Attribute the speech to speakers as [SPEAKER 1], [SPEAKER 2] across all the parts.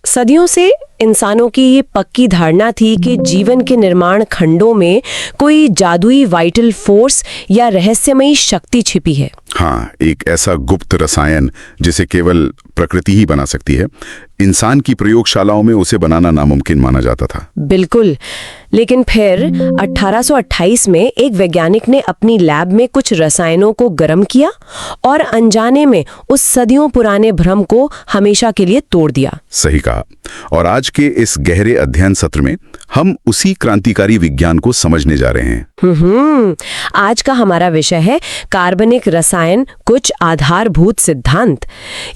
[SPEAKER 1] सदियों से इंसानों की ये पक्की धारणा थी कि जीवन के निर्माण खंडों में कोई जादुई वाइटल फोर्स या रहस्यमयी शक्ति छिपी है।
[SPEAKER 2] हाँ, एक ऐसा गुप्त रसायन जिसे केवल प्रकृति ही बना सकती है। इंसान की प्रयोगशालाओं में उसे बनाना नामुमकिन माना जाता था।
[SPEAKER 1] बिल्कुल, लेकिन फिर 1828 में एक वैज्ञानिक ने अपनी लैब में कुछ रसायनों को गर्म किया और अनजाने में उस सदियों पुराने भ्रम को हमेशा के लिए तोड़ दिया।
[SPEAKER 2] सही कहा। और आज के इस गहरे अध्ययन सत्र में हम उसी क्रांतिकारी विज्ञान को समझने जा रहे हैं।
[SPEAKER 1] आज का हमारा विषय है कार्बनिक रसायन, कुछ आधारभूत सिद्धांत।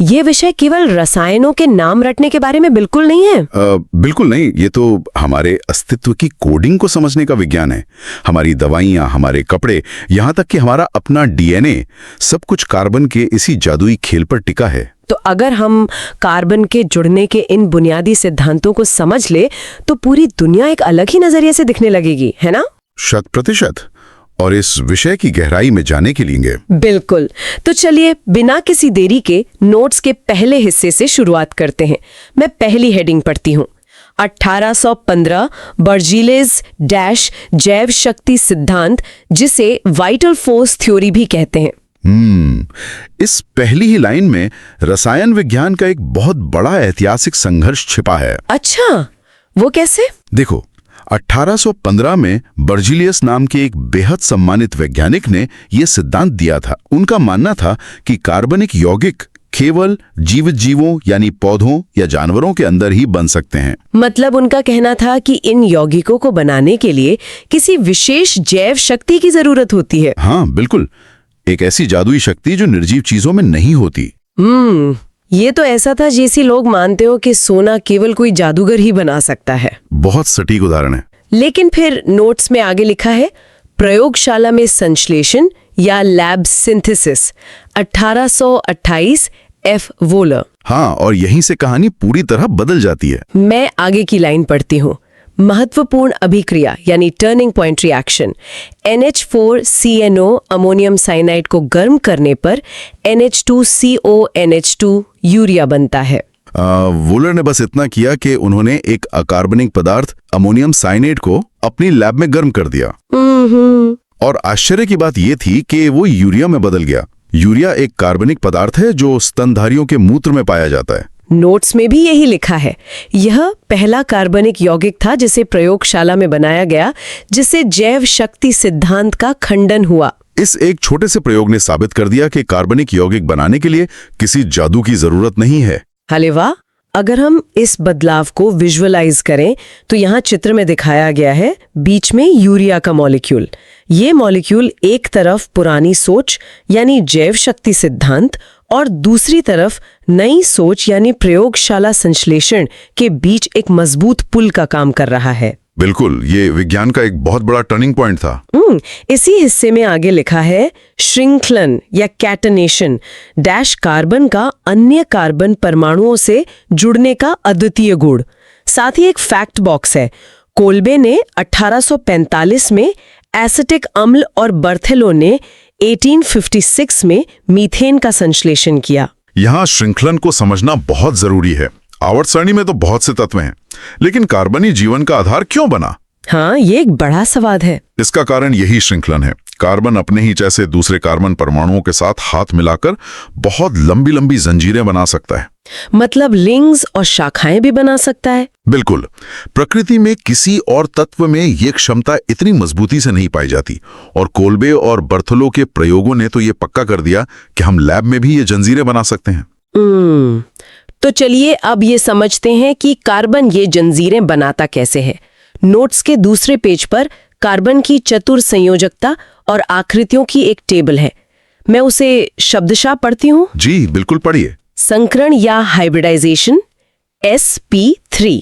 [SPEAKER 1] ये विषय केवल रसायनों के नाम रटने के बारे में बिल्कुल नहीं है।
[SPEAKER 2] बिल्कुल नहीं, ये तो हमारे अस्तित्व की कोडिंग को समझने का विज्ञान है। हमारी दवाइयाँ, हमारे कपड़े, यहाँ तक कि हमारा अपना डीएनए, सब कुछ कार्बन के इसी जादुई खेल पर टिका है।
[SPEAKER 1] तो अगर हम कार्बन के जुड़ने के इन बुनियादी सिद्धांतों को समझ ले तो पूरी दुनिया एक अलग ही नजरिए से दिखने लगेगी, है ना?
[SPEAKER 2] 100%। और इस विषय की गहराई में जाने के लिए
[SPEAKER 1] बिल्कुल। तो चलिए बिना किसी देरी के नोट्स के पहले हिस्से से शुरुआत करते हैं। मैं पहली हेडिंग पढ़ती हूँ। 1815 बर्जीलेज डैश जैव शक्ति सिद्धांत, जिसे वाइटल फोर्स थ्योरी भी कहते हैं।
[SPEAKER 2] इस पहली ही लाइन में रसायन विज्ञान का एक बहुत बड़ा ऐतिहासिक संघर्ष छिपा है।
[SPEAKER 1] अच्छा, वो कैसे?
[SPEAKER 2] देखो, 1815 में बर्जीलियस नाम के एक बेहद सम्मानित वैज्ञानिक ने यह सिद्धांत दिया था। उनका मानना था कि कार्बनिक यौगिक केवल जीवित जीवों यानी पौधों या जानवरों के अंदर ही बन सकते हैं।
[SPEAKER 1] मतलब उनका कहना था कि इन यौगिकों को बनाने के लिए किसी विशेष जैव शक्ति की जरूरत होती है।
[SPEAKER 2] हाँ बिल्कुल, एक ऐसी जादुई शक्ति जो निर्जीव चीजों में नहीं होती।
[SPEAKER 1] ये तो ऐसा था जैसे लोग मानते हो कि सोना केवल कोई जादूगर ही बना सकता है।
[SPEAKER 2] बहुत सटीक उदाहरण है।
[SPEAKER 1] लेकिन फिर नोट्स में आगे लिखा है प्रयोगशाला में संश्लेषण या लैब सिंथेसिस, 1828 एफ वोलर।
[SPEAKER 2] हाँ, और यहीं से कहानी पूरी तरह बदल जाती है।
[SPEAKER 1] मैं आगे की लाइन पढ़ती हूँ। महत्वपूर्ण अभिक्रिया यानी turning point reaction, NH4CNO ammonium cyanide को गर्म करने पर NH2CONH2 यूरिया बनता है।
[SPEAKER 2] वोलर ने बस इतना किया कि उन्होंने एक अकार्बनिक पदार्थ अमोनियम साइनाइड को अपनी लैब में गर्म कर दिया। और आश्चर्य की बात यह थी कि वो यूरिया में बदल गया। यूरिया एक कार्बनिक पदार्थ है जो स्तनधारियों के मूत्र में पाया जाता है।
[SPEAKER 1] नोट्स में भी यही लिखा है। यह पहला कार्बनिक यौगिक था जिसे प्रयोगशाला में बनाया गया, जिससे जैव शक्ति सिद्धांत का खंडन हुआ।
[SPEAKER 2] इस एक छोटे से प्रयोग ने साबित कर दिया कि कार्बनिक यौगिक बनाने के लिए किसी जादू की जरूरत नहीं है।
[SPEAKER 1] अरे वाह! अगर हम इस बदलाव को विजुअलाइज करें तो यहाँ चित्र में दिखाया गया है, बीच में यूरिया का मॉलिक्यूल। ये मॉलिक्यूल एक तरफ पुरानी सोच यानी जैव शक्ति सिद्धांत और दूसरी तरफ नई सोच यानी प्रयोगशाला संश्लेषण के बीच एक मजबूत पुल का काम कर रहा है।
[SPEAKER 2] बिल्कुल, ये विज्ञान का एक बहुत बड़ा टर्निंग पॉइंट था।
[SPEAKER 1] इसी हिस्से में आगे लिखा है श्रृंखलन या कैटनेशन डैश कार्बन का अन्य कार्बन परमाणुओं से जुड़ने का अद्वितीय गुण। साथ ही एक फैक्ट बॉक्स है। कोल्बे ने 1845 में एसिटिक अम्ल और बर्थेलो ने 1856 में मीथेन का संश्लेषण किया।
[SPEAKER 2] यहाँ श्रृंखलन को समझना बहुत जरूरी है। आवर्त सारणी में तो बहुत से तत्व हैं, लेकिन कार्बनी जीवन का आधार क्यों बना?
[SPEAKER 1] हाँ, ये एक बड़ा सवाल है।
[SPEAKER 2] इसका कारण यही श्रृंखलन है। कार्बन अपने ही जैसे दूसरे कार्बन परमाणुओं के साथ हाथ मिलाकर बहुत लंबी लंबी जंजीरें बना सकता है।
[SPEAKER 1] मतलब लिंक्स और शाखाएं भी बना सकता है।
[SPEAKER 2] बिल्कुल, प्रकृति में किसी और तत्व में ये क्षमता इतनी मजबूती से नहीं पाई जाती, और कोल्बे और बर्थेलो के प्रयोगों ने तो ये पक्का कर दिया कि हम लैब में भी ये जंजीरें बना सकते हैं।
[SPEAKER 1] तो चलिए अब ये समझते हैं कि कार्बन ये जंजीरें बनाता कैसे है। नोट्स के दूसरे पेज पर कार्बन की चतुर संयोजकता और आकृतियों की एक टेबल है। मैं उसे शब्दशः पढ़ती हूँ।
[SPEAKER 2] जी बिल्कुल, पढ़िए।
[SPEAKER 1] संकरण या हाइब्रिडाइजेशन sp3,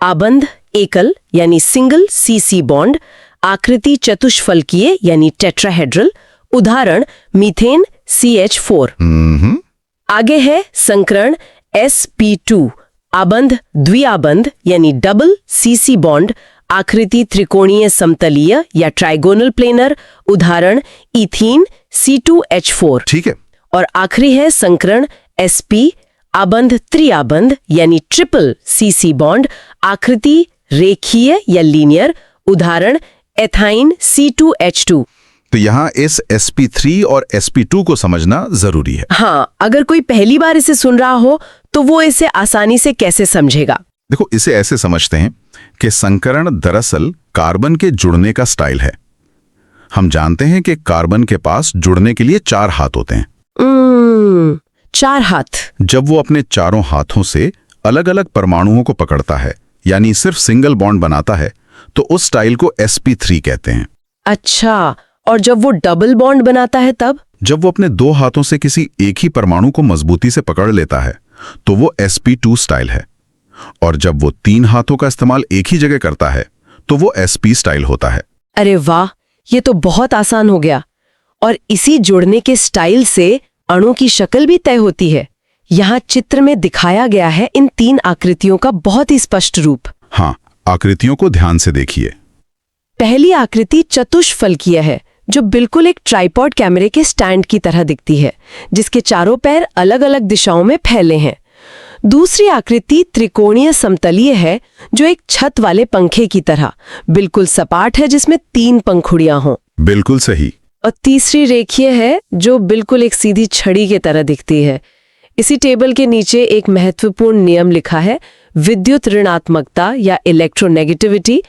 [SPEAKER 1] आबंध एकल यानी सिंगल CC बॉन्ड, आकृति चतुष्फलकीय यानी टेट्राहेड्रल, उदाहरण मीथेन CH4। आगे है संकरण sp2, आबंध द्विआबंध यानी डबल CC बॉन्ड, आकृति त्रिकोणीय समतलीय या ट्राइगोनल प्लेनर, उदाहरण इथीन C2H4।
[SPEAKER 2] ठीक है।
[SPEAKER 1] और आखिरी है संकरण sp, आबंध त्रिआबंध यानी ट्रिपल CC बॉन्ड, आकृति रेखीय या लीनियर, उदाहरण एथाइन C2H2।
[SPEAKER 2] तो यहाँ इस sp3 और sp2 को समझना जरूरी है।
[SPEAKER 1] हाँ, अगर कोई पहली बार इसे सुन रहा हो तो वो इसे आसानी से कैसे समझेगा?
[SPEAKER 2] देखो, इसे ऐसे समझते हैं कि संकरण दरअसल कार्बन के जुड़ने का स्टाइल है। हम जानते हैं कि कार्बन के पास जुड़ने के लिए 4 हाथ होते हैं।
[SPEAKER 1] 4 हाथ। जब
[SPEAKER 2] वो अपने चारों हाथों से अलग अलग परमाणुओं को पकड़ता है, यानी सिर्फ सिंगल बॉन्ड बनाता है, तो उस स्टाइल को sp3 कहते हैं।
[SPEAKER 1] अच्छा, और जब वो डबल बॉन्ड बनाता है तब?
[SPEAKER 2] जब वो अपने 2 हाथों से किसी एक ही परमाणु को मजबूती से पकड़ लेता है तो वो sp2 स्टाइल है। और जब वो 3 हाथों का इस्तेमाल एक ही जगह करता है तो वो sp स्टाइल होता है।
[SPEAKER 1] अरे वाह, ये तो बहुत आसान हो गया। और इसी जुड़ने के स्टाइल से अणु की शक्ल भी तय होती है। यहाँ चित्र में दिखाया गया है इन 3 आकृतियों का बहुत ही स्पष्ट रूप।
[SPEAKER 2] हाँ, आकृतियों को ध्यान से देखिए।
[SPEAKER 1] पहली आकृति चतुष्फलकीय है, जो बिल्कुल एक ट्राइपॉड कैमरे के स्टैंड की तरह दिखती है, जिसके चारों पैर अलग अलग दिशाओं में फैले हैं। दूसरी आकृति त्रिकोणीय समतलीय है, जो एक छत वाले पंखे की तरह बिल्कुल सपाट है, जिसमें 3 पंखुड़ियां हों।
[SPEAKER 2] बिल्कुल सही।
[SPEAKER 1] और तीसरी रेखीय है, जो बिल्कुल एक सीधी छड़ी की तरह दिखती है। इसी टेबल के नीचे एक महत्वपूर्ण नियम लिखा है, विद्युत ऋणात्मकता या electronegativity,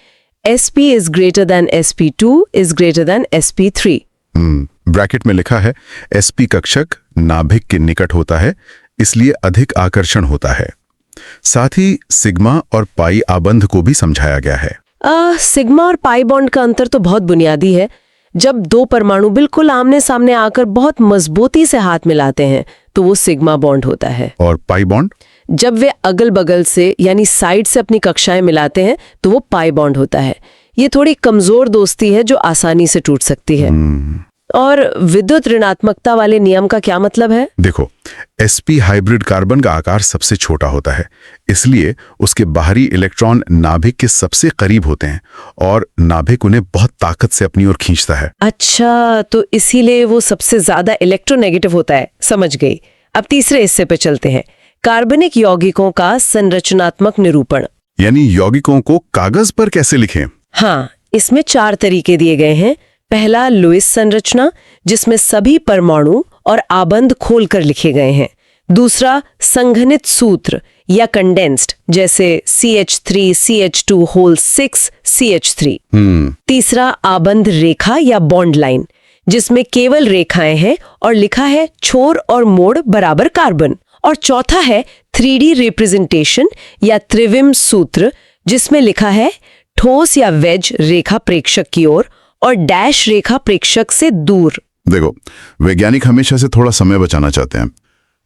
[SPEAKER 1] sp is greater than sp2 is greater than sp3।
[SPEAKER 2] Bracket में लिखा है sp कक्षक नाभिक के निकट होता है, इसलिए अधिक आकर्षण होता है। साथ ही सिग्मा और पाई आबंध को भी समझाया गया है।
[SPEAKER 1] सिग्मा और पाई बॉन्ड का अंतर तो बहुत बुनियादी है। जब 2 परमाणु बिल्कुल आमने सामने आकर बहुत मजबूती से हाथ मिलाते हैं तो वो सिग्मा बॉन्ड होता है।
[SPEAKER 2] और पाई बॉन्ड?
[SPEAKER 1] जब वे अगल बगल से यानी साइड से अपनी कक्षाएं मिलाते हैं तो वो पाई बॉन्ड होता है। ये थोड़ी कमजोर दोस्ती है जो आसानी से टूट सकती है। और विद्युत ऋणात्मकता वाले नियम का क्या मतलब है?
[SPEAKER 2] देखो, sp हाइब्रिड कार्बन का आकार सबसे छोटा होता है, इसलिए उसके बाहरी इलेक्ट्रॉन नाभिक के सबसे करीब होते हैं और नाभिक उन्हें बहुत ताकत से अपनी ओर खींचता है।
[SPEAKER 1] अच्छा, तो इसीलिए वो सबसे ज्यादा इलेक्ट्रोनेगेटिव होता है। समझ गई। अब तीसरे हिस्से पे चलते हैं, कार्बनिक यौगिकों का संरचनात्मक निरूपण।
[SPEAKER 2] यानी यौगिकों को कागज पर कैसे लिखें?
[SPEAKER 1] हाँ, इसमें 4 तरीके दिए गए हैं। पहला लुईस संरचना, जिसमें सभी परमाणु और आबंध खोलकर लिखे गए हैं। दूसरा संघनित सूत्र या कंडेंस्ड, जैसे CH3 CH2 होल 6 CH3। तीसरा आबंध रेखा या बॉन्ड लाइन, जिसमें केवल रेखाएं हैं और लिखा है छोर और मोड़ बराबर कार्बन। और चौथा है 3D रिप्रेजेंटेशन या त्रिविम सूत्र, जिसमें लिखा है ठोस या वेज रेखा प्रेक्षक की ओर और डैश रेखा प्रेक्षक से दूर।
[SPEAKER 2] देखो, वैज्ञानिक हमेशा से थोड़ा समय बचाना चाहते हैं।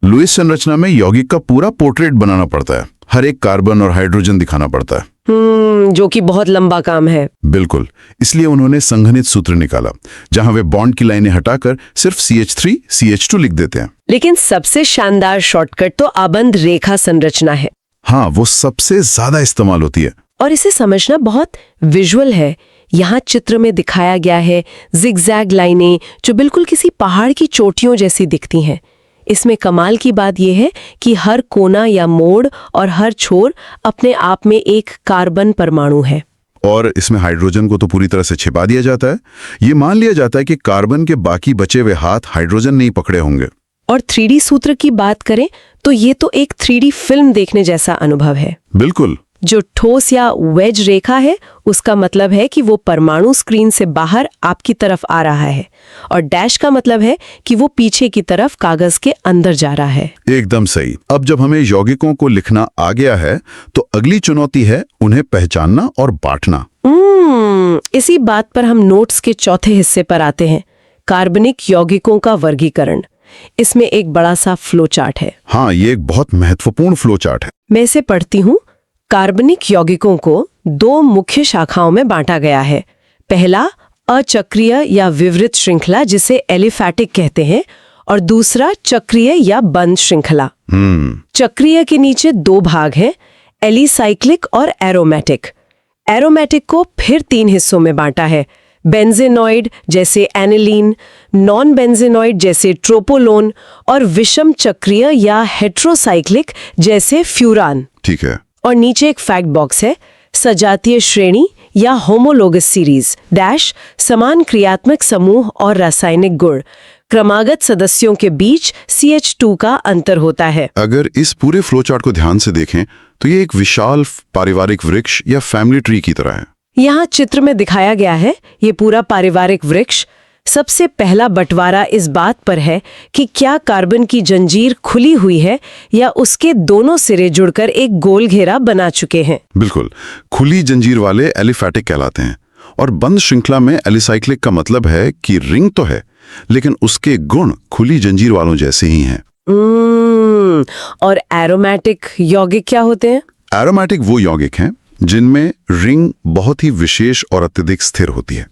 [SPEAKER 2] लुईस संरचना में यौगिक का पूरा पोर्ट्रेट बनाना पड़ता है, हर एक कार्बन और हाइड्रोजन दिखाना पड़ता है।
[SPEAKER 1] जो कि बहुत लंबा काम है।
[SPEAKER 2] बिल्कुल, इसलिए उन्होंने संघनित सूत्र निकाला, जहां वे बॉन्ड की लाइनें हटाकर सिर्फ CH3 CH2 लिख देते हैं।
[SPEAKER 1] लेकिन सबसे शानदार शॉर्टकट तो आबंध रेखा संरचना है।
[SPEAKER 2] हाँ, वो सबसे ज्यादा इस्तेमाल होती है।
[SPEAKER 1] और इसे समझना बहुत विजुअल है। यहाँ चित्र में दिखाया गया है जिगजैग लाइनें, जो बिल्कुल किसी पहाड़ की चोटियों जैसी दिखती हैं। इसमें कमाल की बात यह है कि हर कोना या मोड़ और हर छोर अपने आप में एक कार्बन परमाणु है।
[SPEAKER 2] और इसमें हाइड्रोजन को तो पूरी तरह से छिपा दिया जाता है। ये मान लिया जाता है कि कार्बन के बाकी बचे हुए हाथ हाइड्रोजन नहीं पकड़े होंगे।
[SPEAKER 1] और 3D सूत्र की बात करें तो ये तो एक 3D फिल्म देखने जैसा अनुभव है।
[SPEAKER 2] बिल्कुल।
[SPEAKER 1] जो ठोस या वेज रेखा है, उसका मतलब है कि वो परमाणु स्क्रीन से बाहर आपकी तरफ आ रहा है, और डैश का मतलब है कि वो पीछे की तरफ कागज के अंदर जा रहा है।
[SPEAKER 2] एकदम सही। अब जब हमें यौगिकों को लिखना आ गया है तो अगली चुनौती है उन्हें पहचानना और बांटना।
[SPEAKER 1] इसी बात पर हम नोट्स के चौथे हिस्से पर आते हैं, कार्बनिक यौगिकों का वर्गीकरण। इसमें एक बड़ा सा फ्लो चार्ट है।
[SPEAKER 2] हाँ, ये एक बहुत महत्वपूर्ण फ्लो चार्ट है।
[SPEAKER 1] मैं इसे पढ़ती हूँ। कार्बनिक यौगिकों को 2 मुख्य शाखाओं में बांटा गया है। पहला अचक्रीय या विवृत श्रृंखला, जिसे एलिफैटिक कहते हैं, और दूसरा चक्रीय या बंद श्रृंखला। चक्रीय के नीचे 2 भाग हैं, एलिसाइक्लिक और एरोमेटिक। एरोमेटिक को फिर 3 हिस्सों में बांटा है, बेंजेनॉइड जैसे एनिलीन, नॉन बेंजेनॉइड जैसे ट्रोपोलोन और विषम चक्रीय या हेट्रोसाइक्लिक जैसे फ्यूरान।
[SPEAKER 2] ठीक है।
[SPEAKER 1] और नीचे एक फैक्ट बॉक्स है, सजातीय श्रेणी या होमोलोगस सीरीज डैश समान क्रियात्मक समूह और रासायनिक गुण, क्रमागत सदस्यों के बीच CH2 का अंतर होता है।
[SPEAKER 2] अगर इस पूरे फ्लो चार्ट को ध्यान से देखें तो ये एक विशाल पारिवारिक वृक्ष या फैमिली ट्री की तरह है।
[SPEAKER 1] यहाँ चित्र में दिखाया गया है ये पूरा पारिवारिक वृक्ष। सबसे पहला बंटवारा इस बात पर है कि क्या कार्बन की जंजीर खुली हुई है या उसके दोनों सिरे जुड़कर एक गोल घेरा बना चुके हैं।
[SPEAKER 2] बिल्कुल, खुली जंजीर वाले एलिफैटिक कहलाते हैं और बंद श्रृंखला में एलिसाइक्लिक का मतलब है कि रिंग तो है लेकिन उसके गुण खुली जंजीर वालों जैसे ही हैं।
[SPEAKER 1] और एरोमेटिक यौगिक क्या होते हैं?
[SPEAKER 2] एरोमेटिक वो यौगिक हैं जिनमें रिंग बहुत ही विशेष और अत्यधिक स्थिर होती है।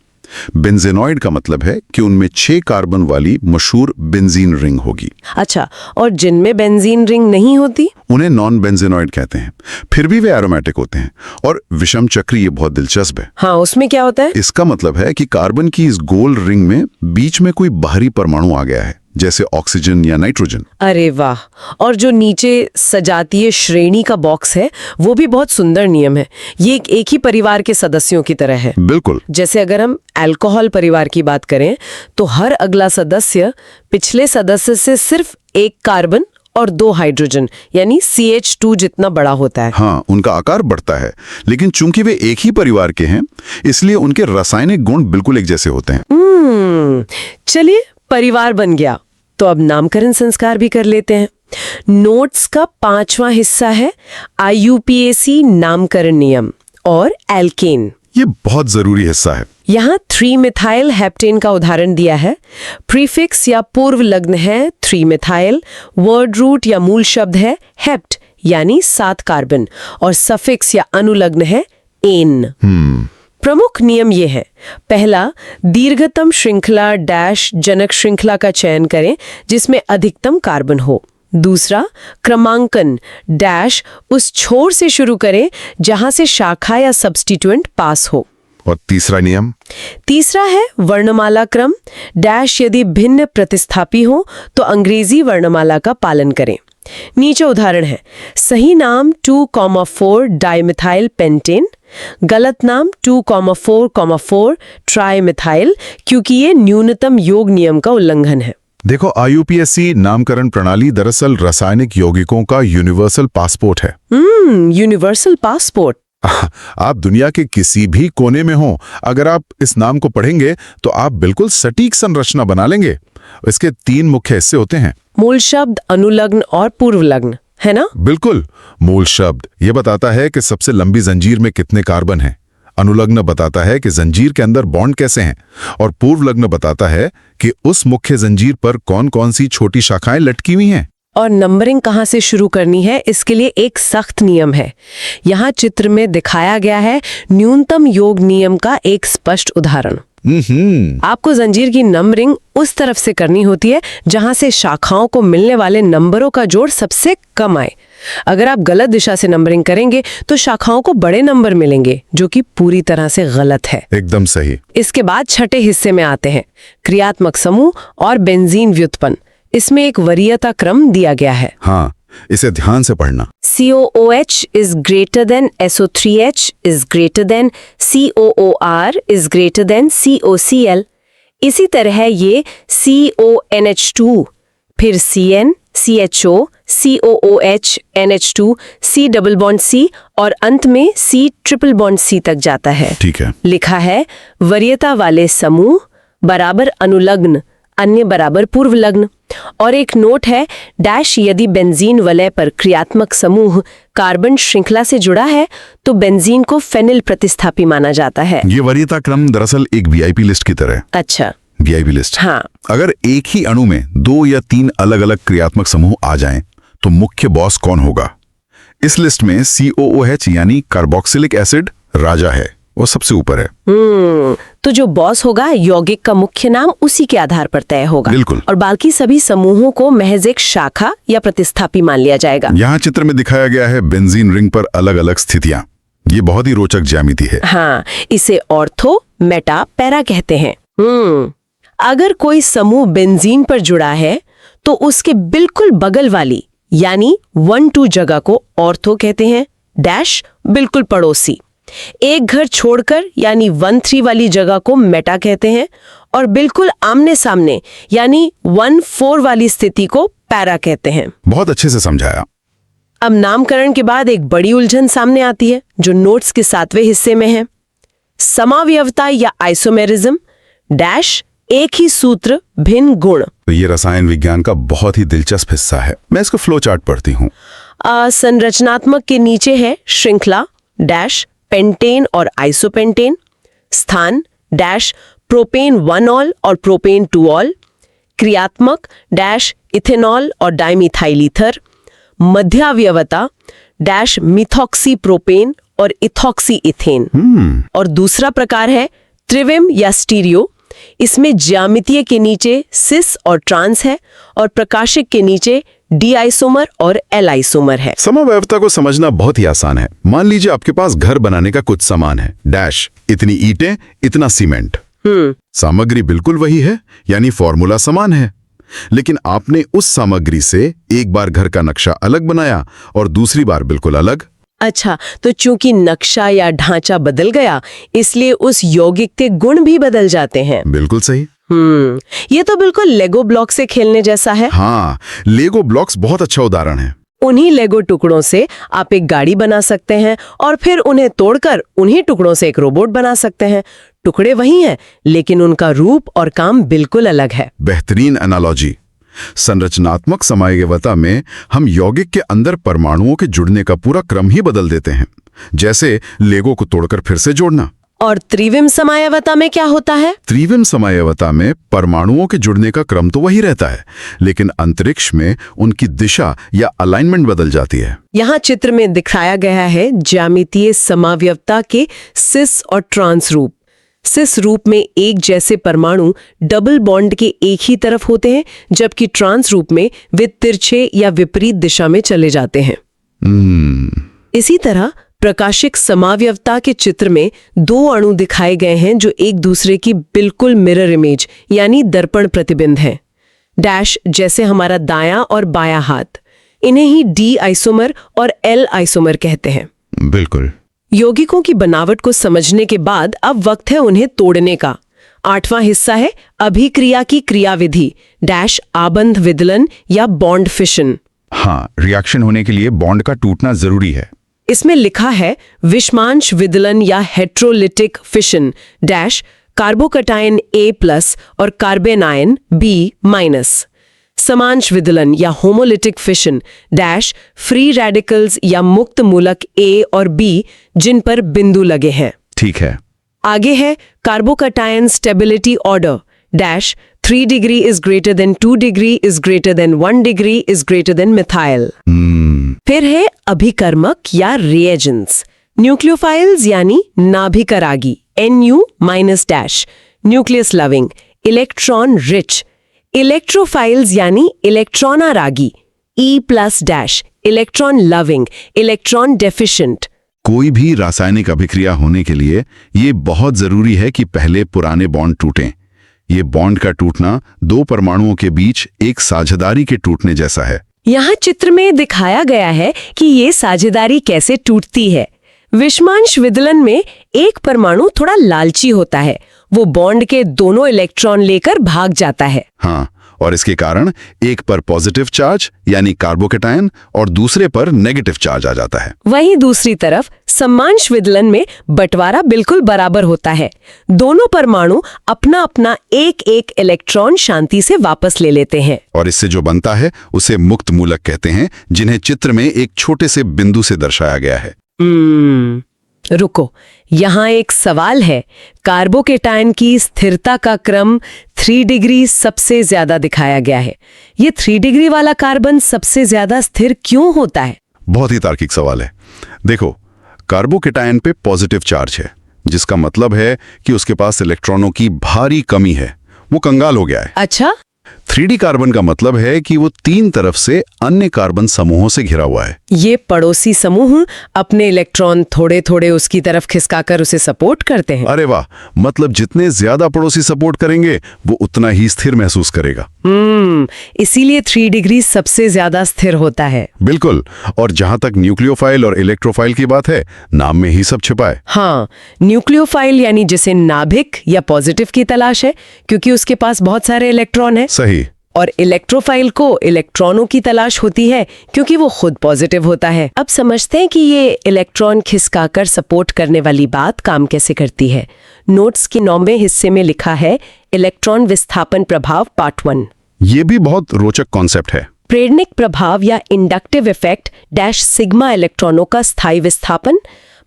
[SPEAKER 2] बेंजेनॉइड का मतलब है कि उनमें 6 कार्बन वाली मशहूर बेंजीन रिंग होगी।
[SPEAKER 1] अच्छा, और जिनमें बेंजीन रिंग नहीं होती
[SPEAKER 2] उन्हें नॉन बेंजेनॉइड कहते हैं, फिर भी वे एरोमेटिक होते हैं। और विषम चक्री ये बहुत दिलचस्प है।
[SPEAKER 1] हाँ, उसमें क्या होता है?
[SPEAKER 2] इसका मतलब है कि कार्बन की इस गोल रिंग में बीच में कोई बाहरी परमाणु आ गया है, जैसे ऑक्सीजन या नाइट्रोजन।
[SPEAKER 1] अरे वाह! और जो नीचे सजातीय श्रेणी का बॉक्स है वो भी बहुत सुंदर नियम है। ये एक ही परिवार के सदस्यों की तरह है।
[SPEAKER 2] बिल्कुल।
[SPEAKER 1] जैसे अगर हम अल्कोहल परिवार की बात करें तो हर अगला सदस्य पिछले सदस्य से सिर्फ 1 कार्बन और 2 हाइड्रोजन यानी CH2 जितना बड़ा होता है।
[SPEAKER 2] हाँ, उनका आकार बढ़ता है, लेकिन चूंकि वे एक ही परिवार के हैं इसलिए उनके रासायनिक गुण बिल्कुल एक जैसे होते हैं।
[SPEAKER 1] चलिए, परिवार बन गया तो अब नामकरण संस्कार भी कर लेते हैं। नोट्स का 5वां हिस्सा है IUPAC नामकरण नियम और एल्केन।
[SPEAKER 2] ये बहुत जरूरी हिस्सा है।
[SPEAKER 1] यहाँ 3-मिथाइल हेप्टेन का उदाहरण दिया है। प्रीफिक्स या पूर्व लग्न है 3-मिथाइल, वर्ड रूट या मूल शब्द है हेप्ट यानी 7 कार्बन और सफिक्स या अनुलग्न है एन। प्रमुख नियम ये है, पहला, दीर्घतम श्रृंखला डैश जनक श्रृंखला का चयन करें जिसमें अधिकतम कार्बन हो। दूसरा, क्रमांकन डैश उस छोर से शुरू करें जहां से शाखा या सब्स्टिट्यूएंट पास हो।
[SPEAKER 2] और तीसरा नियम?
[SPEAKER 1] तीसरा है वर्णमाला क्रम डैश यदि भिन्न प्रतिस्थापी हो तो अंग्रेजी वर्णमाला का पालन करें। नीचे उदाहरण है, सही नाम 2,4 डाइमिथाइल पेंटेन, गलत नाम 2,4,4 ट्राइमिथाइल क्योंकि ये न्यूनतम योग नियम का उल्लंघन है।
[SPEAKER 2] देखो, IUPAC नामकरण प्रणाली दरअसल रासायनिक यौगिकों का यूनिवर्सल पासपोर्ट है।
[SPEAKER 1] Universal passport.
[SPEAKER 2] आप दुनिया के किसी भी कोने में हो, अगर आप इस नाम को पढ़ेंगे तो आप बिल्कुल सटीक संरचना बना लेंगे। इसके 3 मुख्य हिस्से होते हैं,
[SPEAKER 1] मूल शब्द, अनुलग्न और पूर्व लग्न, है ना?
[SPEAKER 2] बिल्कुल। मूल शब्द ये बताता है कि सबसे लंबी जंजीर में कितने कार्बन हैं। अनुलग्न बताता है कि जंजीर के अंदर बॉन्ड कैसे हैं। और पूर्व लग्न बताता है कि उस मुख्य जंजीर पर कौन कौन सी छोटी शाखाएं लटकी हुई हैं।
[SPEAKER 1] और नंबरिंग कहाँ से शुरू करनी है इसके लिए एक सख्त नियम है। यहाँ चित्र में दिखाया गया है न्यूनतम योग नियम का एक स्पष्ट उदाहरण। आपको जंजीर की नंबरिंग उस तरफ से करनी होती है जहां से शाखाओं को मिलने वाले नंबरों का जोड़ सबसे कम आए। अगर आप गलत दिशा से नंबरिंग करेंगे तो शाखाओं को बड़े नंबर मिलेंगे, जो कि पूरी तरह से गलत है।
[SPEAKER 2] एकदम सही। इसके
[SPEAKER 1] बाद छठे हिस्से में आते हैं क्रियात्मक समूह और बेंजीन व्युत्पन्न। इसमें एक वरीयता क्रम दिया गया है।
[SPEAKER 2] हाँ, इसे ध्यान से पढ़ना।
[SPEAKER 1] COOH is greater than SO3H is greater than COOR is greater than COCl। इसी तरह ये CONH2, फिर CN, CHO, COOH, NH2, C double bond C और अंत में C ट्रिपल बॉन्ड C तक जाता है।
[SPEAKER 2] ठीक है।
[SPEAKER 1] लिखा है वरीयता वाले समूह बराबर अनुलग्न, अन्य बराबर पूर्व लग्न। और एक नोट है, डैश यदि बेंजीन वलय पर क्रियात्मक समूह कार्बन श्रृंखला से जुड़ा है तो बेंजीन को फेनिल प्रतिस्थापी माना जाता है।
[SPEAKER 2] ये वरीयता क्रम दरअसल एक VIP लिस्ट की तरह है।
[SPEAKER 1] अच्छा,
[SPEAKER 2] VIP लिस्ट।
[SPEAKER 1] हाँ।
[SPEAKER 2] अगर एक ही अणु में 2 या 3 अलग अलग क्रियात्मक समूह आ जाएं, तो मुख्य बॉस कौन होगा? इस लिस्ट में COOH यानी कार्बोक्सिलिक एसिड राजा है, वो सबसे ऊपर है।
[SPEAKER 1] तो जो बॉस होगा यौगिक का मुख्य नाम उसी के आधार पर तय होगा।
[SPEAKER 2] बिल्कुल।
[SPEAKER 1] और बाकी सभी समूहों को महज एक शाखा या प्रतिस्थापी मान लिया जाएगा।
[SPEAKER 2] यहाँ चित्र में दिखाया गया है बेंजीन रिंग पर अलग अलग स्थितियां। ये बहुत ही रोचक ज्यामिति है।
[SPEAKER 1] हाँ, इसे ऑर्थो मेटा पैरा कहते हैं। अगर कोई समूह बेंजीन पर जुड़ा है तो उसके बिल्कुल बगल वाली यानी 1-2 जगह को ऑर्थो कहते हैं, डैश बिल्कुल पड़ोसी। एक घर छोड़कर यानी 1-3 वाली जगह को मेटा कहते हैं और बिल्कुल आमने सामने यानी 1-4 वाली स्थिति को पैरा कहते हैं।
[SPEAKER 2] बहुत अच्छे से समझाया।
[SPEAKER 1] अब नामकरण के बाद एक बड़ी उलझन सामने आती है जो नोट्स के 7वें हिस्से में है। समावयवता या आइसोमेरिज्म डैश एक ही सूत्र भिन्न गुण।
[SPEAKER 2] तो ये रसायन विज्ञान का बहुत ही दिलचस्प हिस्सा है। मैं इसको फ्लो चार्ट पढ़ती हूँ।
[SPEAKER 1] संरचनात्मक के नीचे है श्रृंखला डैश पेंटेन और आइसोपेंटेन, स्थान डैश प्रोपेन 1 ऑल और प्रोपेन 2 ऑल, क्रियात्मक डैश इथेनॉल और डाइमिथाइल ईथर, मध्यावयवता डैश मिथॉक्सी प्रोपेन और इथॉक्सी इथेन। और दूसरा प्रकार है त्रिविम या स्टीरियो। इसमें ज्यामितीय के नीचे सिस और ट्रांस है और प्रकाशिक के नीचे डी आइसोमर और एल आइसोमर है।
[SPEAKER 2] समवयवता को समझना बहुत ही आसान है। मान लीजिए आपके पास घर बनाने का कुछ सामान है, डैश इतनी ईंटें इतना सीमेंट। सामग्री बिल्कुल वही है यानी फॉर्मूला समान है, लेकिन आपने उस सामग्री से एक बार घर का नक्शा अलग बनाया और दूसरी बार बिल्कुल अलग।
[SPEAKER 1] अच्छा, तो चूंकि नक्शा या ढांचा बदल गया इसलिए उस यौगिक के गुण भी बदल जाते हैं।
[SPEAKER 2] बिल्कुल सही।
[SPEAKER 1] ये तो बिल्कुल लेगो ब्लॉक से खेलने जैसा है।
[SPEAKER 2] हाँ, लेगो ब्लॉक्स बहुत अच्छा उदाहरण है।
[SPEAKER 1] उन्हीं लेगो टुकड़ों से आप एक गाड़ी बना सकते हैं और फिर उन्हें तोड़कर उन्हीं टुकड़ों से एक रोबोट बना सकते हैं। टुकड़े वही हैं, लेकिन उनका रूप और काम बिल्कुल अलग है।
[SPEAKER 2] बेहतरीन एनालॉजी। संरचनात्मक समावयवता में हम यौगिक के अंदर परमाणुओं के जुड़ने का पूरा क्रम ही बदल देते हैं, जैसे लेगो को तोड़कर फिर से जोड़ना।
[SPEAKER 1] और त्रिविम समावयवता में क्या होता है?
[SPEAKER 2] त्रिविम समावयवता में परमाणुओं के जुड़ने का क्रम तो वही रहता है, लेकिन अंतरिक्ष में उनकी दिशा या अलाइनमेंट बदल जाती है।
[SPEAKER 1] यहाँ चित्र में दिखाया गया है ज्यामितीय समावयवता के सिस और ट्रांस रूप। सिस रूप में एक जैसे परमाणु डबल बॉन्ड के एक ही तरफ होते हैं, जबकि ट्रांस रूप में वे तिरछे या विपरीत दिशा में चले जाते हैं। इसी तरह प्रकाशिक समावयवता के चित्र में 2 अणु दिखाए गए हैं जो एक दूसरे की बिल्कुल मिरर इमेज यानी दर्पण प्रतिबिंब हैं। डैश जैसे हमारा दायां और बायां हाथ। इन्हें ही डी आइसोमर और एल आइसोमर कहते हैं।
[SPEAKER 2] बिल्कुल।
[SPEAKER 1] यौगिकों की बनावट को समझने के बाद अब वक्त है उन्हें तोड़ने का। 8वां हिस्सा है अभिक्रिया की क्रियाविधि डैश आबंध विदलन या बॉन्ड फिशन।
[SPEAKER 3] हाँ, रिएक्शन होने के लिए बॉन्ड का टूटना जरूरी है।
[SPEAKER 1] इसमें लिखा है विषमांश विदलन या heterolytic fission dash carbocation A+ और कार्बेनायन B-। समांश विदलन या homolytic fission dash free radicals या मुक्त मूलक A और B जिन पर बिंदु लगे हैं।
[SPEAKER 3] ठीक है।
[SPEAKER 1] आगे है carbocation stability order dash 3 degree is greater than 2 degree is greater than 1 degree is greater than methyl. फिर है अभिकर्मक या रिएजेंट्स न्यूक्लियोफाइल्स यानी नाभिकरागी Nu- nucleus loving electron rich, electrophiles यानी इलेक्ट्रॉनारागी E+- electron loving electron deficient.
[SPEAKER 2] कोई भी रासायनिक अभिक्रिया होने के लिए ये बहुत जरूरी है कि पहले पुराने बॉन्ड टूटें। ये बॉन्ड का टूटना 2 परमाणुओं के बीच एक साझेदारी के टूटने जैसा है।
[SPEAKER 1] यहाँ चित्र में दिखाया गया है कि ये साझेदारी कैसे टूटती है। विषमांश विदलन में एक परमाणु थोड़ा लालची होता है, वो बॉन्ड के दोनों इलेक्ट्रॉन लेकर भाग जाता है।
[SPEAKER 2] हाँ, और इसके कारण एक पर पॉजिटिव चार्ज यानी कार्बोकैटायन और दूसरे पर नेगेटिव चार्ज आ जाता है।
[SPEAKER 1] वहीं दूसरी तरफ समांश विदलन में बंटवारा बिल्कुल बराबर होता है। दोनों परमाणु अपना अपना एक एक इलेक्ट्रॉन शांति से वापस ले लेते हैं
[SPEAKER 2] और इससे जो बनता है उसे मुक्त मूलक कहते हैं, जिन्हें चित्र में एक छोटे से बिंदु से दर्शाया गया है।
[SPEAKER 1] रुको, यहाँ एक सवाल है। कार्बोकैटायन की स्थिरता का क्रम 3 डिग्री सबसे ज्यादा दिखाया गया है। ये 3 डिग्री वाला कार्बन सबसे ज्यादा स्थिर क्यों होता है?
[SPEAKER 2] बहुत ही तार्किक सवाल है। देखो, कार्बोकैटायन पे पॉजिटिव चार्ज है, जिसका मतलब है कि उसके पास इलेक्ट्रॉनों की भारी कमी है, वो कंगाल हो गया है।
[SPEAKER 1] अच्छा।
[SPEAKER 2] 3D कार्बन का मतलब है कि वो 3 तरफ से अन्य कार्बन समूहों से घिरा हुआ है।
[SPEAKER 1] ये पड़ोसी समूह अपने इलेक्ट्रॉन थोड़े थोड़े उसकी तरफ खिसकाकर उसे सपोर्ट करते हैं।
[SPEAKER 2] अरे वाह, मतलब जितने ज्यादा पड़ोसी सपोर्ट करेंगे वो उतना ही स्थिर महसूस करेगा।
[SPEAKER 1] इसीलिए 3 डिग्री सबसे ज्यादा स्थिर होता है।
[SPEAKER 2] बिल्कुल। और जहां तक न्यूक्लियोफाइल और इलेक्ट्रोफाइल की बात है, नाम में ही सब छिपा है।
[SPEAKER 1] हाँ, न्यूक्लियोफाइल यानी जिसे नाभिक या पॉजिटिव की तलाश है, क्योंकि उसके पास बहुत सारे इलेक्ट्रॉन हैं।
[SPEAKER 2] सही।
[SPEAKER 1] और इलेक्ट्रोफाइल को इलेक्ट्रॉनों की तलाश होती है, क्योंकि वो खुद पॉजिटिव होता है। अब समझते हैं कि ये इलेक्ट्रॉन खिसकाकर सपोर्ट करने वाली बात काम कैसे करती है। नोट्स के 9वें हिस्से में लिखा है इलेक्ट्रॉन विस्थापन प्रभाव पार्ट 1।
[SPEAKER 2] ये भी बहुत रोचक कॉन्सेप्ट है।
[SPEAKER 1] प्रेरणिक प्रभाव या इंडक्टिव इफेक्ट डैश सिग्मा इलेक्ट्रॉनों का स्थायी विस्थापन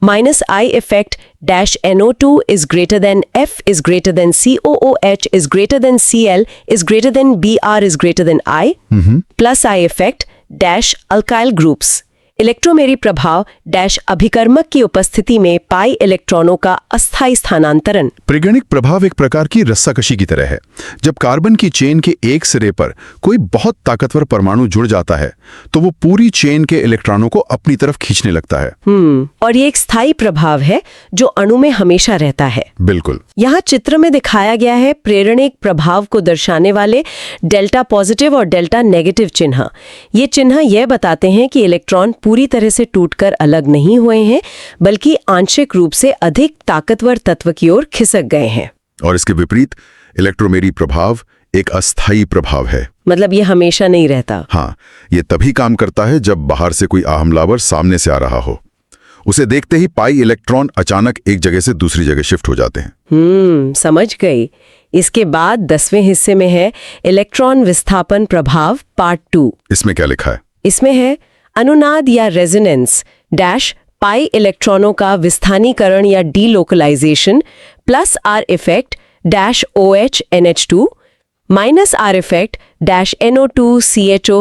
[SPEAKER 1] -I effect dash NO2 is greater than F is greater than COOH is greater than Cl is greater than Br is greater than I plus I effect dash alkyl groups electromery प्रभाव dash अभिकर्मक की उपस्थिति में पाई इलेक्ट्रॉनों का अस्थायी स्थानांतरण।
[SPEAKER 2] प्रेगणिक प्रभाव एक प्रकार की रस्साकशी की तरह है। जब कार्बन की चेन के एक सिरे पर कोई बहुत ताकतवर परमाणु जुड़ जाता है तो वो पूरी चेन के इलेक्ट्रॉनों को अपनी तरफ खींचने लगता है।
[SPEAKER 1] और ये एक स्थायी प्रभाव है जो अणु में हमेशा रहता है।
[SPEAKER 2] बिल्कुल।
[SPEAKER 1] यहाँ चित्र में दिखाया गया है प्रेरणिक प्रभाव को दर्शाने वाले डेल्टा पॉजिटिव और डेल्टा नेगेटिव चिन्ह। ये चिन्ह यह बताते हैं कि इलेक्ट्रॉन पूरी तरह से टूटकर अलग नहीं हुए हैं, बल्कि आंशिक रूप से अधिक ताकतवर तत्व की ओर खिसक गए हैं।
[SPEAKER 2] और इसके विपरीत इलेक्ट्रोमेरी प्रभाव एक अस्थायी प्रभाव है।
[SPEAKER 1] मतलब ये हमेशा नहीं रहता।
[SPEAKER 2] हाँ, ये तभी काम करता है जब बाहर से कोई हमलावर सामने से आ रहा हो। उसे देखते ही पाई इलेक्ट्रॉन अचानक एक जगह से दूसरी जगह शिफ्ट हो जाते हैं।
[SPEAKER 1] समझ गई। इसके बाद 10वें हिस्से में है इलेक्ट्रॉन विस्थापन प्रभाव पार्ट 2।
[SPEAKER 2] इसमें क्या लिखा है? इसमें
[SPEAKER 1] है अनुनाद या रेजोनेंस डैश पाई इलेक्ट्रॉनों का विस्थानीकरण या delocalisation plus R effect dash OH NH2 minus R effect dash NO2 CHO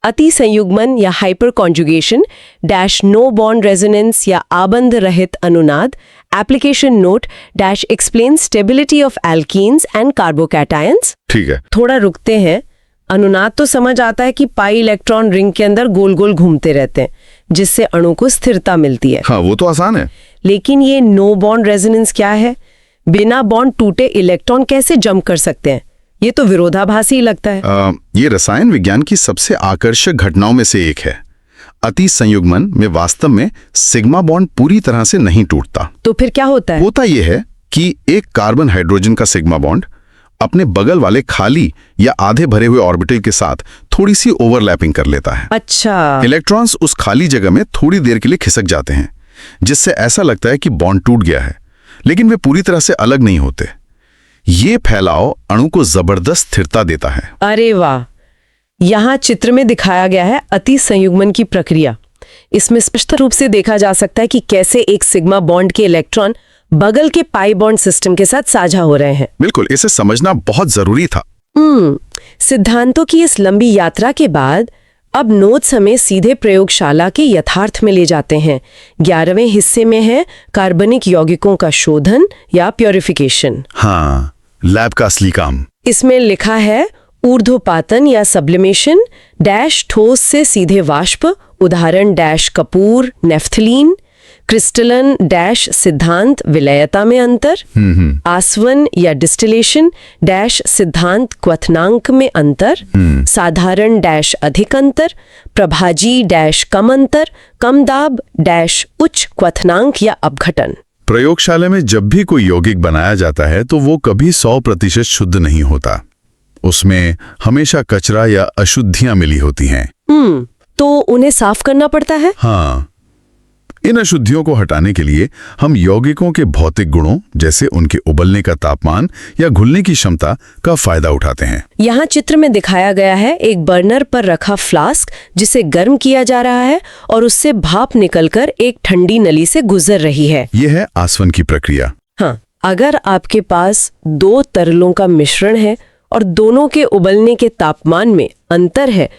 [SPEAKER 1] अति संयुग्मन या hyper conjugation dash no bond resonance या आबंध रहित अनुनाद application note dash explain stability of alkenes and carbocations.
[SPEAKER 2] ठीक है,
[SPEAKER 1] थोड़ा रुकते हैं। अनुनाद तो समझ आता है कि पाई इलेक्ट्रॉन रिंग के अंदर गोल गोल घूमते रहते हैं, जिससे अणु को स्थिरता मिलती है।
[SPEAKER 2] हाँ, वो तो आसान है।
[SPEAKER 1] लेकिन ये नो बॉन्ड रेजोनेंस क्या है? बिना बॉन्ड टूटे इलेक्ट्रॉन कैसे जंप कर सकते हैं? ये तो विरोधाभासी लगता है।
[SPEAKER 2] ये रसायन विज्ञान की सबसे आकर्षक घटनाओं में से एक है। अति संयुग्मन में वास्तव में सिग्मा बॉन्ड पूरी तरह से नहीं टूटता।
[SPEAKER 1] तो फिर क्या होता है?
[SPEAKER 2] होता यह है कि एक कार्बन हाइड्रोजन का सिग्मा बॉन्ड अपने बगल वाले खाली या आधे भरे हुए ऑर्बिटल के साथ थोड़ी सी ओवरलैपिंग कर लेता है।
[SPEAKER 1] अच्छा।
[SPEAKER 2] इलेक्ट्रॉन्स उस खाली जगह में थोड़ी देर के लिए खिसक जाते हैं, जिससे ऐसा लगता है कि बॉन्ड टूट गया है, लेकिन वे पूरी तरह से अलग नहीं होते। ये फैलाव अणु को जबरदस्त स्थिरता देता है।
[SPEAKER 1] अरे वाह! यहाँ चित्र में दिखाया गया है अति संयुग्मन की प्रक्रिया। इसमें स्पष्ट रूप से देखा जा सकता है कि कैसे एक सिग्मा बॉन्ड के इलेक्ट्रॉन बगल के पाई बॉन्ड सिस्टम के साथ साझा हो रहे हैं।
[SPEAKER 2] बिल्कुल, इसे समझना बहुत जरूरी था।
[SPEAKER 1] सिद्धांतों की इस लंबी यात्रा के बाद अब नोट्स हमें सीधे प्रयोगशाला के यथार्थ में ले जाते हैं। 11वें हिस्से में है कार्बनिक यौगिकों का शोधन या प्योरिफिकेशन।
[SPEAKER 2] हाँ, लैब का असली काम।
[SPEAKER 1] इसमें लिखा है ऊर्ध्वपातन या सब्लिमेशन डैश ठोस से सीधे वाष्प, उदाहरण डैश कपूर नेफ्थलीन, क्रिस्टलन डैश सिद्धांत विलयता में अंतर, आसवन या डिस्टिलेशन डैश सिद्धांत क्वथनांक में अंतर, साधारण डैश अधिक अंतर, प्रभाजी डैश कम अंतर, कम दाब डैश उच्च क्वथनांक या अपघटन।
[SPEAKER 2] प्रयोगशाला में जब भी कोई यौगिक बनाया जाता है तो वो कभी 100% शुद्ध नहीं होता। उसमें हमेशा कचरा या अशुद्धियां मिली होती हैं।
[SPEAKER 1] तो उन्हें साफ करना पड़ता है।
[SPEAKER 2] हाँ, इन अशुद्धियों को हटाने के लिए हम यौगिकों के भौतिक गुणों जैसे उनके उबलने का तापमान या घुलने की क्षमता का फायदा उठाते हैं।
[SPEAKER 1] यहाँ चित्र में दिखाया गया है एक बर्नर पर रखा फ्लास्क जिसे गर्म किया जा रहा है और उससे भाप निकलकर एक ठंडी नली से गुजर रही है।
[SPEAKER 2] यह है आसवन की प्रक्रिया।
[SPEAKER 1] हाँ, अगर आपके पास 2 तरलों का मिश्रण है और दोनों के उबलने के तापमान में अंतर है,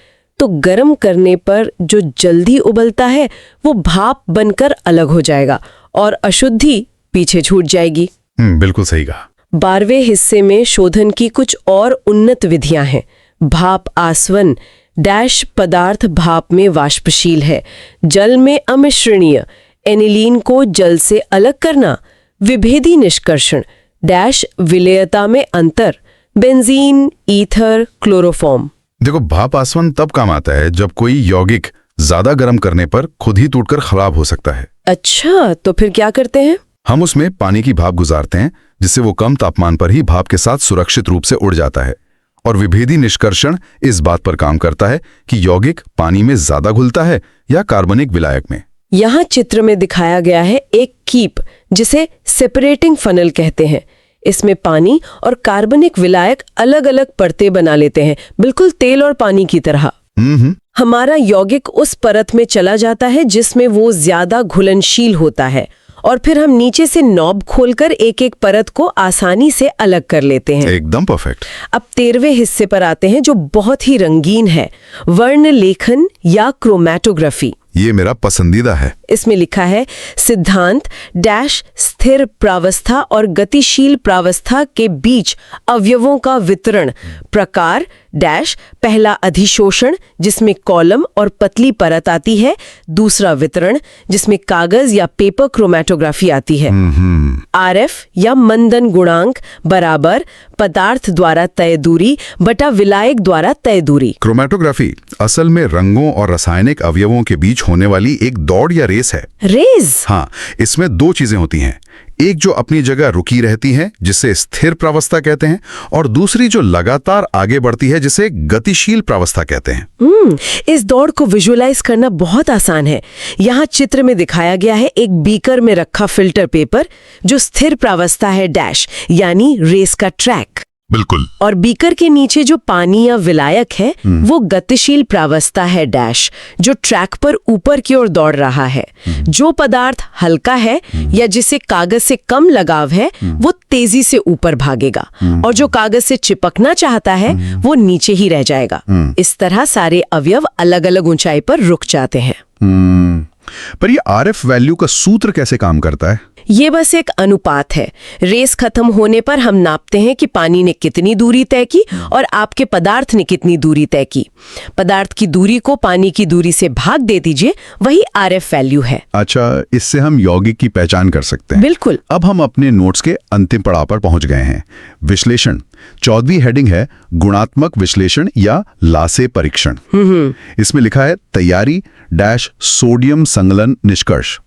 [SPEAKER 1] तो गर्म करने पर जो जल्दी उबलता है वो भाप बनकर अलग हो जाएगा और अशुद्धि पीछे छूट जाएगी।
[SPEAKER 2] बिल्कुल सही कहा।
[SPEAKER 1] 12वें हिस्से में शोधन की कुछ और उन्नत विधियां हैं। भाप आसवन डैश पदार्थ भाप में वाष्पशील है, जल में अमिश्रणीय, एनिलीन को जल से अलग करना, विभेदी निष्कर्षण डैश विलेयता में अंतर, बेंजीन, ईथर, क्लोरोफॉर्म।
[SPEAKER 3] देखो, भाप आसवन तब काम आता है जब कोई यौगिक ज्यादा गर्म करने पर खुद ही टूटकर खराब हो सकता है।
[SPEAKER 1] अच्छा, तो फिर क्या करते हैं?
[SPEAKER 3] हम उसमें पानी की भाप गुजारते हैं, जिससे वो कम तापमान पर ही भाप के साथ सुरक्षित रूप से उड़ जाता है। और विभेदी निष्कर्षण इस बात पर काम करता है कि यौगिक पानी में ज्यादा घुलता है या कार्बनिक विलायक में।
[SPEAKER 1] यहाँ चित्र में दिखाया गया है एक कीप, जिसे सेपरेटिंग फनल कहते हैं। इसमें पानी और कार्बनिक विलायक अलग अलग परतें बना लेते हैं, बिल्कुल तेल और पानी की तरह। हमारा यौगिक उस परत में चला जाता है जिसमें वो ज्यादा घुलनशील होता है, और फिर हम नीचे से नॉब खोलकर एक एक परत को आसानी से अलग कर लेते हैं।
[SPEAKER 3] एकदम परफेक्ट।
[SPEAKER 1] अब 13वें हिस्से पर आते हैं, जो बहुत ही रंगीन है, वर्ण लेखन या क्रोमैटोग्राफी।
[SPEAKER 3] ये मेरा पसंदीदा है।
[SPEAKER 1] इसमें लिखा है सिद्धांत डैश स्थिर प्रावस्था और गतिशील प्रावस्था के बीच अवयवों का वितरण, प्रकार डैश पहला अधिशोषण जिसमें कॉलम और पतली परत आती है, दूसरा वितरण जिसमें कागज या पेपर क्रोमैटोग्राफी आती है। आरएफ या मंदन गुणांक बराबर पदार्थ द्वारा तय दूरी बटा विलायक द्वारा तय दूरी।
[SPEAKER 3] क्रोमैटोग्राफी असल में रंगों और रासायनिक अवयवों के बीच होने वाली एक दौड़ या रेस है।
[SPEAKER 1] रेस?
[SPEAKER 3] हाँ, इसमें दो चीजें होती हैं। एक जो अपनी जगह रुकी रहती है, जिसे स्थिर प्रावस्था कहते हैं, और दूसरी जो लगातार आगे बढ़ती है, जिसे गतिशील प्रावस्था कहते हैं।
[SPEAKER 1] इस दौड़ को विजुअलाइज करना बहुत आसान है। यहाँ चित्र में दिखाया गया है एक बीकर में रखा फिल्टर पेपर, जो स्थिर प्रावस्था है डैश, यानी रेस का ट्रैक।
[SPEAKER 3] बिल्कुल।
[SPEAKER 1] और बीकर के नीचे जो पानी या विलायक है वो गतिशील प्रावस्था है डैश, जो ट्रैक पर ऊपर की ओर दौड़ रहा है। जो पदार्थ हल्का है या जिसे कागज से कम लगाव है वो तेजी से ऊपर भागेगा, और जो कागज से चिपकना चाहता है वो नीचे ही रह जाएगा। इस तरह सारे अवयव अलग अलग ऊंचाई पर रुक जाते हैं।
[SPEAKER 3] पर ये आरएफ वैल्यू का सूत्र कैसे काम करता है?
[SPEAKER 1] ये बस एक अनुपात है। रेस खत्म होने पर हम नापते हैं कि पानी ने कितनी दूरी तय की और आपके पदार्थ ने कितनी दूरी तय की। पदार्थ की दूरी को पानी की दूरी से भाग दे दीजिए, वही आरएफ वैल्यू है।
[SPEAKER 3] अच्छा, इससे हम यौगिक की पहचान कर सकते हैं।
[SPEAKER 1] बिल्कुल।
[SPEAKER 3] अब हम अपने नोट्स के अंतिम पड़ाव पर पहुंच गए हैं। विश्लेषण। 14वीं हेडिंग है गुणात्मक विश्लेषण या लासे परीक्षण। इसमें लिखा है तैयारी डैश सोडियम संगलन निष्कर्ष।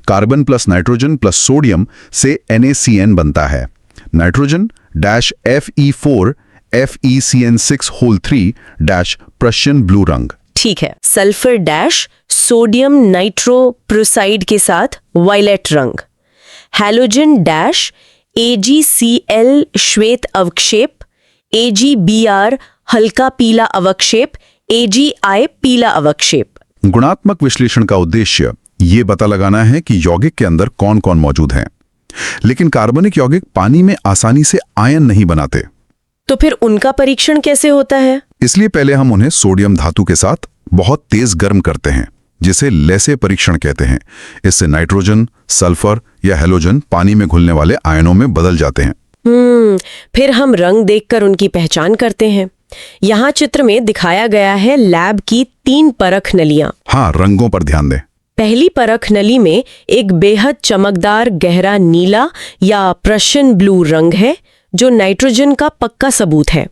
[SPEAKER 3] Carbon plus nitrogen plus sodium से NaCN बनता है। Nitrogen dash Fe4 FeCN6 whole 3 dash Prussian blue रंग।
[SPEAKER 1] ठीक है। सल्फर डैश सोडियम नाइट्रोप्रोसाइड के साथ वायलेट रंग। हैलोजन डैश AgCl श्वेत अवक्षेप, AgBr हल्का पीला अवक्षेप, AgI पीला अवक्षेप।
[SPEAKER 3] गुणात्मक विश्लेषण का उद्देश्य ये पता लगाना है कि यौगिक के अंदर कौन कौन मौजूद हैं। लेकिन कार्बनिक यौगिक पानी में आसानी से आयन नहीं बनाते।
[SPEAKER 1] तो फिर उनका परीक्षण कैसे होता है?
[SPEAKER 3] इसलिए पहले हम उन्हें सोडियम धातु के साथ बहुत तेज गर्म करते हैं, जिसे लेसे परीक्षण कहते हैं। इससे नाइट्रोजन, सल्फर या हैलोजन पानी में घुलने वाले आयनों में बदल जाते हैं।
[SPEAKER 1] फिर हम रंग देखकर उनकी पहचान करते हैं। यहाँ चित्र में दिखाया गया है लैब की 3 परख नलियां।
[SPEAKER 3] हाँ, रंगों पर ध्यान दें।
[SPEAKER 1] पहली परख नली में एक बेहद चमकदार गहरा नीला या प्रशियन ब्लू रंग है, जो नाइट्रोजन का पक्का सबूत है।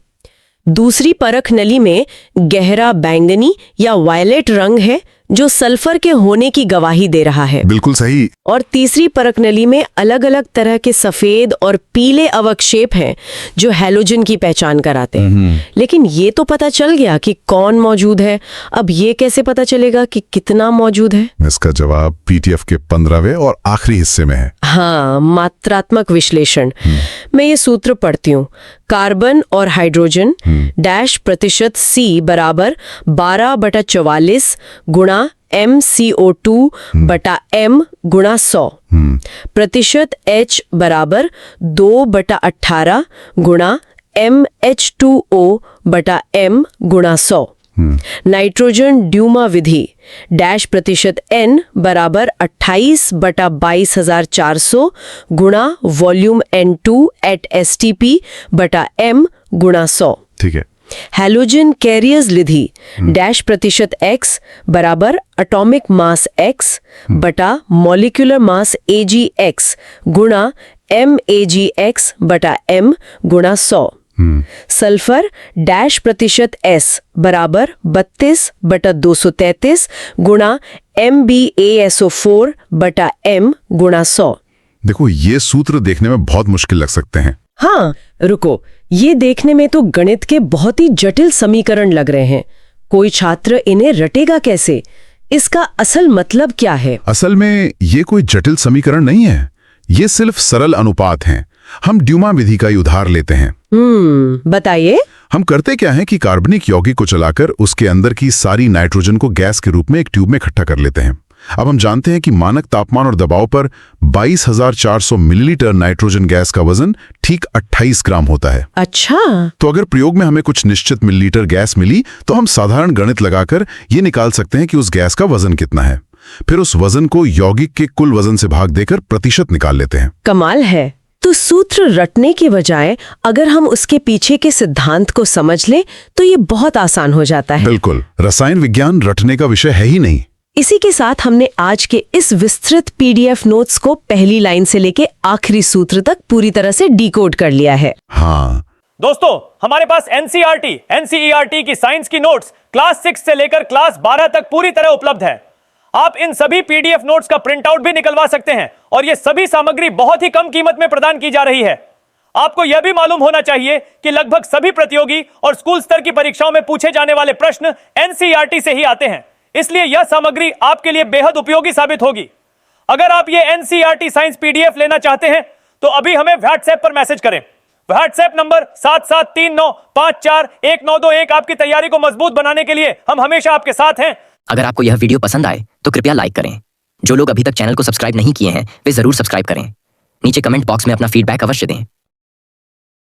[SPEAKER 1] दूसरी परख नली में गहरा बैंगनी या वायलेट रंग है, जो सल्फर के होने की गवाही दे रहा है।
[SPEAKER 3] बिल्कुल सही।
[SPEAKER 1] और तीसरी परख नली में अलग अलग तरह के सफेद और पीले अवक्षेप हैं, जो हैलोजन की पहचान कराते हैं। लेकिन ये तो पता चल गया कि कौन मौजूद है। अब ये कैसे पता चलेगा कि कितना मौजूद है?
[SPEAKER 3] इसका जवाब पीटीएफ के 15वें और आखिरी हिस्से में है।
[SPEAKER 1] हाँ, मात्रात्मक विश्लेषण। मैं ये सूत्र पढ़ती हूँ। कार्बन और हाइड्रोजन डैश प्रतिशत C बराबर 12/44 गुणा MCO2 बटा M गुणा 100। प्रतिशत H बराबर 2/18 गुणा MH2O बटा M गुणा 100। नाइट्रोजन ड्यूमा विधि डैश प्रतिशत n बराबर 28/22,400 गुणा वॉल्यूम N2 एट STP बटा m गुणा 100।
[SPEAKER 3] ठीक है।
[SPEAKER 1] हैलोजन कैरियर्स विधि डैश प्रतिशत x बराबर एटॉमिक मास x बटा मॉलिक्यूलर मास AgX गुणा MAgX बटा m गुणा 100। सल्फर डैश प्रतिशत S बराबर 32/233 गुणा MbASO4 बटा m गुणा 100।
[SPEAKER 3] देखो, ये सूत्र देखने में बहुत मुश्किल लग सकते हैं।
[SPEAKER 1] हाँ, रुको, ये देखने में तो गणित के बहुत ही जटिल समीकरण लग रहे हैं। कोई छात्र इन्हें रटेगा कैसे? इसका असल मतलब क्या है?
[SPEAKER 3] असल में ये कोई जटिल समीकरण नहीं है, ये सिर्फ सरल अनुपात हैं। हम ड्यूमा विधि का ही उधार लेते हैं।
[SPEAKER 1] बताइए।
[SPEAKER 3] हम करते क्या है कि कार्बनिक यौगिक को चलाकर उसके अंदर की सारी नाइट्रोजन को गैस के रूप में एक ट्यूब में इकट्ठा कर लेते हैं। अब हम जानते हैं कि मानक तापमान और दबाव पर 22,400 मिलीलीटर नाइट्रोजन गैस का वजन ठीक 28 ग्राम होता है।
[SPEAKER 1] अच्छा।
[SPEAKER 3] तो अगर प्रयोग में हमें कुछ निश्चित मिलीलीटर गैस मिली तो हम साधारण गणित लगाकर ये निकाल सकते हैं कि उस गैस का वजन कितना है। फिर उस वजन को यौगिक के कुल वजन से भाग देकर प्रतिशत निकाल लेते हैं।
[SPEAKER 1] कमाल है। तो सूत्र रटने के बजाय अगर हम उसके पीछे के सिद्धांत को समझ लें तो ये बहुत आसान हो जाता है।
[SPEAKER 3] बिल्कुल, रसायन विज्ञान रटने का विषय है ही नहीं।
[SPEAKER 1] इसी के साथ हमने आज के इस विस्तृत PDF नोट्स को पहली लाइन से लेके आखिरी सूत्र तक पूरी तरह से डिकोड कर लिया है।
[SPEAKER 3] हाँ
[SPEAKER 4] दोस्तों, हमारे पास NCERT की साइंस की नोट्स क्लास 6 से लेकर क्लास 12 तक पूरी तरह उपलब्ध है। आप इन सभी PDF नोट्स का प्रिंट आउट भी निकलवा सकते हैं और ये सभी सामग्री बहुत ही कम कीमत में प्रदान की जा रही है। आपको यह भी मालूम होना चाहिए कि लगभग सभी प्रतियोगी और स्कूल स्तर की परीक्षाओं में पूछे जाने वाले प्रश्न NCERT से ही आते हैं, इसलिए यह सामग्री आपके लिए बेहद उपयोगी साबित होगी। अगर आप ये NCERT साइंस PDF लेना चाहते हैं तो अभी हमें व्हाट्सएप पर मैसेज करें। WhatsApp number 7739541921। आपकी तैयारी को मजबूत बनाने के लिए हम हमेशा आपके साथ हैं।
[SPEAKER 5] अगर आपको यह वीडियो पसंद आए तो कृपया लाइक करें। जो लोग अभी तक चैनल को सब्सक्राइब नहीं किए हैं वे जरूर सब्सक्राइब करें। नीचे कमेंट बॉक्स में अपना फीडबैक अवश्य दें।